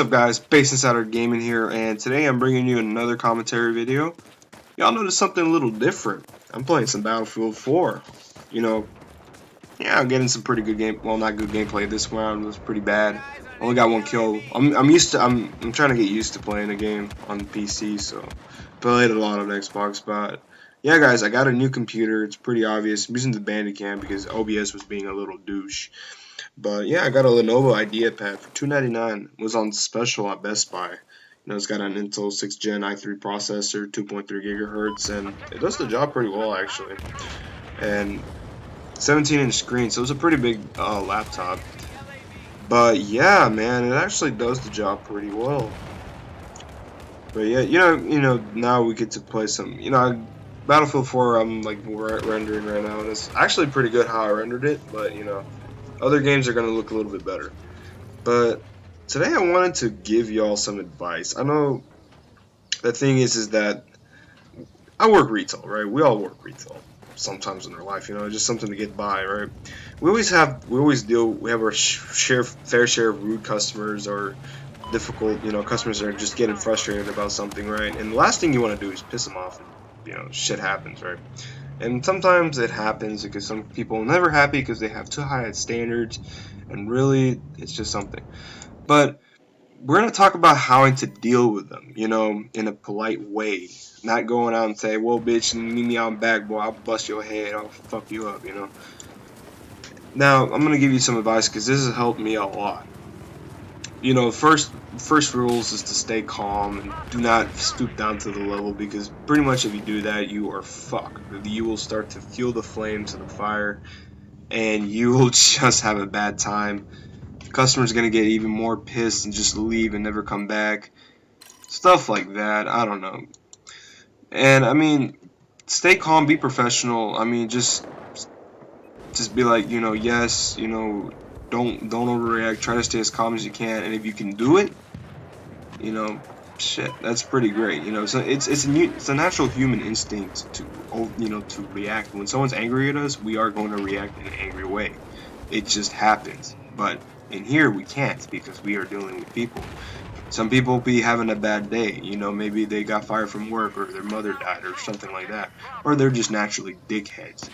up, guys? Base Insider Gaming here, and today I'm bringing you another commentary video. Y'all noticed something a little different. I'm playing some Battlefield 4. You know, yeah, I'm getting some pretty good game. Well, not good gameplay this round. It was pretty bad. Only got one kill. I'm trying to get used to playing a game on PC, so played a lot on Xbox. But yeah, guys, I got a new computer. It's pretty obvious. I'm using the Bandicam because OBS was being a little douche. But yeah, I got a Lenovo IdeaPad for $299. It was on special at Best Buy. You know, it's got an Intel 6th Gen i3 processor, 2.3 gigahertz, and it does the job pretty well actually. And 17-inch screen, so it's a pretty big laptop. But yeah, man, it actually does the job pretty well. But yeah, you know, now we get to play some, Battlefield 4. I'm like rendering right now, and it's actually pretty good how I rendered it. But you know, other games are gonna look a little bit better. But today I wanted to give y'all some advice. I know the thing is that I work retail, right? We all work retail sometimes in our life, you know, just something to get by, right? We have our fair share of rude customers or difficult, customers that are just getting frustrated about something, right? And the last thing you want to do is piss them off, and, shit happens, right? And sometimes it happens because some people are never happy because they have too high standards, and really, it's just something. But we're going to talk about how to deal with them, in a polite way. Not going out and say, well, bitch, meet me out back, boy, I'll bust your head, I'll fuck you up, Now, I'm going to give you some advice because this has helped me a lot. First rules is to stay calm and do not stoop down to the level, because pretty much if you do that, you are fucked. You will start to fuel the flames of the fire, and you will just have a bad time. The customer's gonna get even more pissed and just leave and never come back. Stuff like that. I don't know. And I mean, stay calm, be professional. I mean, just be like, yes, don't overreact. Try to stay as calm as you can, and if you can do it, shit, that's pretty great. So it's a natural human instinct to to react. When someone's angry at us, we are going to react in an angry way. It just happens. But in here we can't, because we are dealing with people. Some people be having a bad day, maybe they got fired from work, or their mother died, or something like that, or they're just naturally dickheads.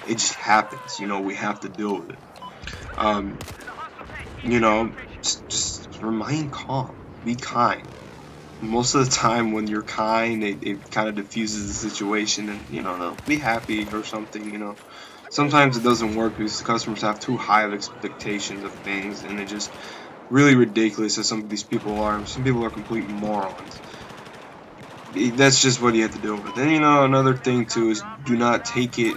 It just happens, we have to deal with it. Just remain calm, be kind. Most of the time when you're kind, it kind of diffuses the situation, and they'll be happy or something. Sometimes it doesn't work because the customers have too high of expectations of things, and they're just really ridiculous as some of these people are. Some people are complete morons. That's just what you have to deal with. And another thing too is, do not take it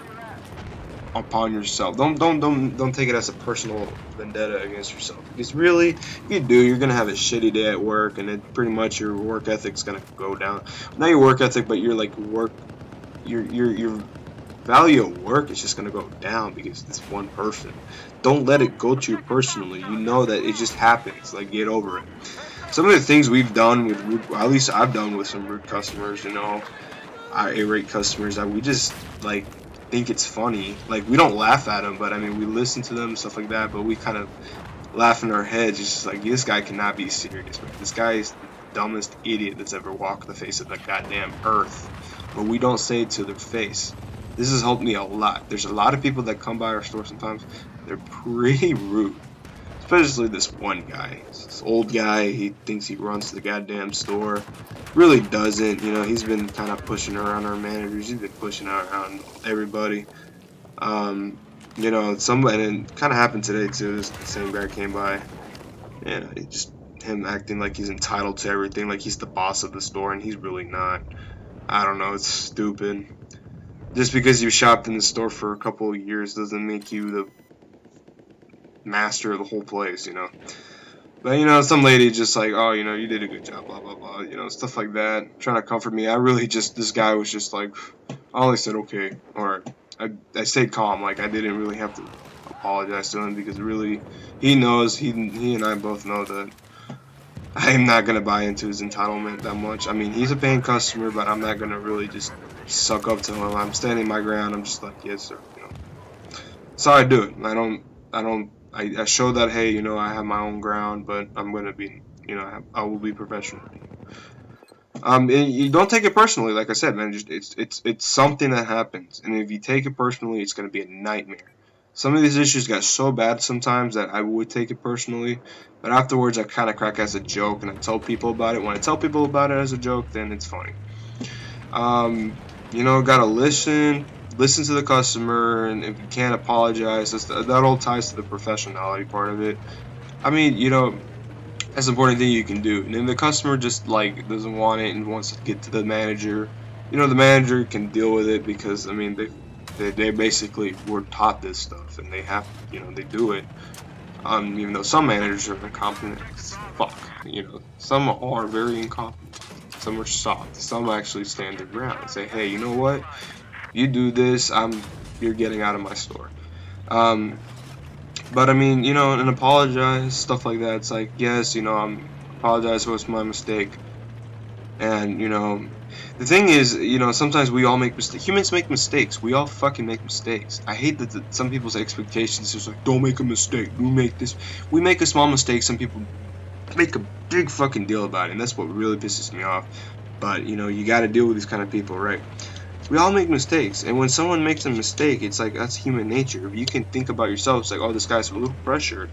upon yourself. Don't take it as a personal vendetta against yourself, because really, if you do, you're gonna have a shitty day at work, and it pretty much your work ethic's gonna go down. Not your work ethic, but your your value of work is just gonna go down because this one person. Don't let it go to you personally. You know that it just happens. Like, get over it. Some of the things we've done with rude, at least I've done with some rude customers, irate customers, that we just like think it's funny. Like, we don't laugh at them, but I mean, we listen to them and stuff like that, but we kind of laugh in our heads. It's just like, this guy cannot be serious, man. This guy is the dumbest idiot that's ever walked the face of the goddamn earth. But we don't say it to their face. This has helped me a lot. There's a lot of people that come by our store sometimes. They're pretty rude. Especially this one guy. This old guy, he thinks he runs the goddamn store. Really doesn't. He's been kind of pushing around our managers. He's been pushing around everybody. And it kind of happened today too. The same guy came by. Yeah, him acting like he's entitled to everything, like he's the boss of the store, and he's really not. I don't know, it's stupid. Just because you shopped in the store for a couple of years doesn't make you the master of the whole place, But, some lady just like, oh, you did a good job, blah, blah, blah, stuff like that, trying to comfort me. This guy was just like, I only said okay, or I stayed calm, like I didn't really have to apologize to him, because really, he knows, he and I both know that I'm not going to buy into his entitlement that much. I mean, he's a paying customer, but I'm not going to really just suck up to him. I'm standing my ground. I'm just like, yes, sir. So I do it. I show that, hey, I have my own ground, but I'm going to be you know, I will be professional. You don't take it personally, like I said, man. Just it's something that happens, and if you take it personally, it's gonna be a nightmare. Some of these issues got so bad sometimes that I would take it personally, but afterwards I kind of crack as a joke, and I tell people about it. When I tell people about it as a joke, then it's funny. You know, gotta listen to the customer, and if you can't apologize, that all ties to the professionality part of it. I mean, you know, that's the important thing you can do. And if the customer just like doesn't want it and wants to get to the manager, you know, the manager can deal with it, because I mean they basically were taught this stuff and they have, you know, they do it. Even though some managers are incompetent as fuck, you know, some are very incompetent. Some are soft. Some actually stand their ground and say, hey, you know what? You do this, you're getting out of my store. Um, but I mean, you know, and apologize, stuff like that. It's like, yes, you know, apologize, it was my mistake. And, you know, the thing is, you know, sometimes we all make mistakes. Humans make mistakes. We all fucking make mistakes. I hate that some people's expectations is like, don't make a mistake. We make a small mistake. Some people make a big fucking deal about it, and that's what really pisses me off. But, you know, you gotta deal with these kind of people, right? We all make mistakes, and when someone makes a mistake, it's like, that's human nature. If you can think about yourself, it's like, oh, this guy's a little pressured.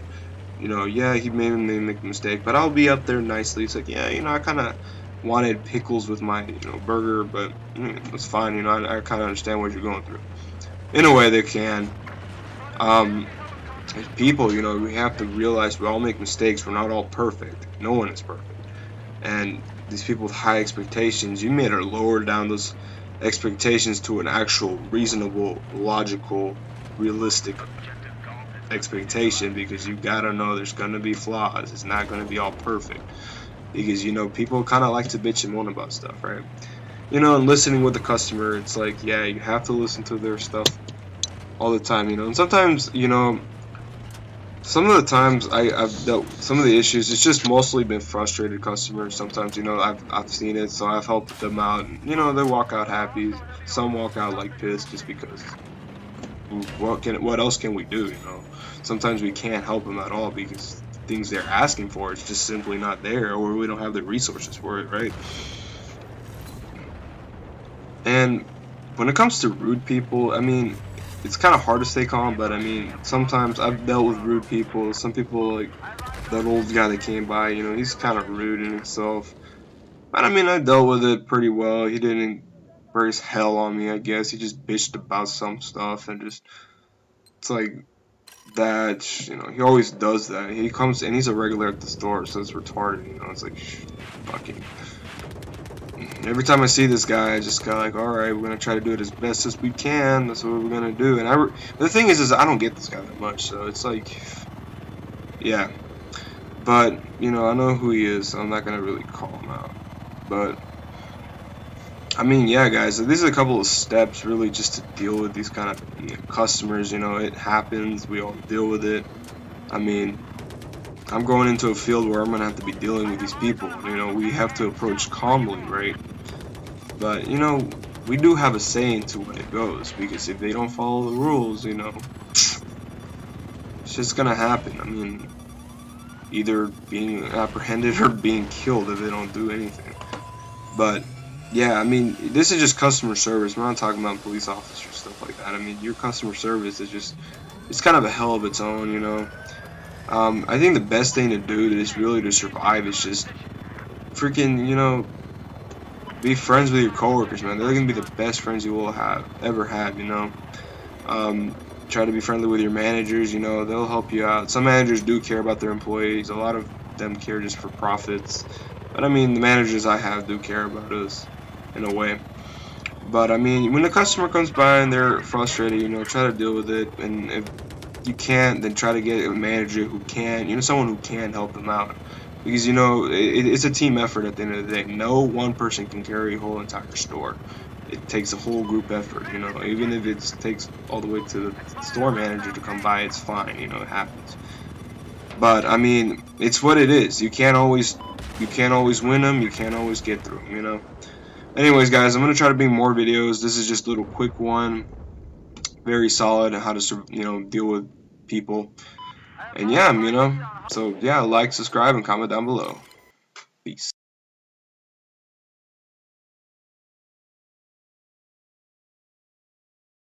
You know, yeah, he may make a mistake, but I'll be up there nicely. It's like, yeah, you know, I kind of wanted pickles with my, you know, burger, but it's fine. You know, I kind of understand what you're going through. In a way, they can. As people, you know, we have to realize we all make mistakes. We're not all perfect. No one is perfect. And these people with high expectations, you made her lower down those expectations to an actual reasonable, logical, realistic expectation, because you gotta know there's gonna be flaws. It's not gonna be all perfect, because, you know, people kind of like to bitch and moan about stuff, right? You know, and listening with the customer, it's like, yeah, you have to listen to their stuff all the time, you know. And sometimes, you know, some of the times I've dealt with some of the issues, it's just mostly been frustrated customers. Sometimes, you know, I've seen it, so I've helped them out, and, you know, they walk out happy. Some walk out like pissed, just because what else can we do, you know? Sometimes we can't help them at all, because things they're asking for is just simply not there, or we don't have the resources for it, right? And when it comes to rude people, I mean, it's kind of hard to stay calm, but I mean, sometimes I've dealt with rude people. Some people, like that old guy that came by, you know, he's kind of rude in himself. But I mean, I dealt with it pretty well. He didn't raise hell on me, I guess. He just bitched about some stuff, and just, it's like that, you know, he always does that. He comes, and he's a regular at the store, so it's retarded, you know. It's like, fucking. Every time I see this guy, I just go like, alright, we're gonna try to do it as best as we can. That's what we're gonna do. And the thing is I don't get this guy that much, so it's like, yeah. But, you know, I know who he is, so I'm not gonna really call him out. But, I mean, yeah, guys, so these are a couple of steps, really, just to deal with these kind of, you know, customers. You know, it happens. We all deal with it. I mean, I'm going into a field where I'm going to have to be dealing with these people. You know, we have to approach calmly, right? But, you know, we do have a say into when it goes, because if they don't follow the rules, you know, it's just going to happen. I mean, either being apprehended or being killed if they don't do anything. But, yeah, I mean, this is just customer service. We're not talking about police officers, stuff like that. I mean, your customer service is just, it's kind of a hell of its own, you know. I think the best thing to do is really to survive is just freaking, you know, be friends with your coworkers, man. They're gonna be the best friends you will ever have, you know. Try to be friendly with your managers, you know, they'll help you out. Some managers do care about their employees. A lot of them care just for profits. But I mean, the managers I have do care about us in a way. But I mean, when the customer comes by and they're frustrated, you know, try to deal with it. And if you can't, then try to get a manager who can, you know, someone who can help them out. Because, you know, it's a team effort at the end of the day. No one person can carry a whole entire store. It takes a whole group effort, you know. Even if it takes all the way to the store manager to come by, it's fine, you know, it happens. But, I mean, it's what it is. You can't always win them. You can't always get through them, you know. Anyways, guys, I'm going to try to bring more videos. This is just a little quick one. Very solid on how to, you know, deal with people. And yeah, you know, so yeah, like, subscribe, and comment down below. Peace.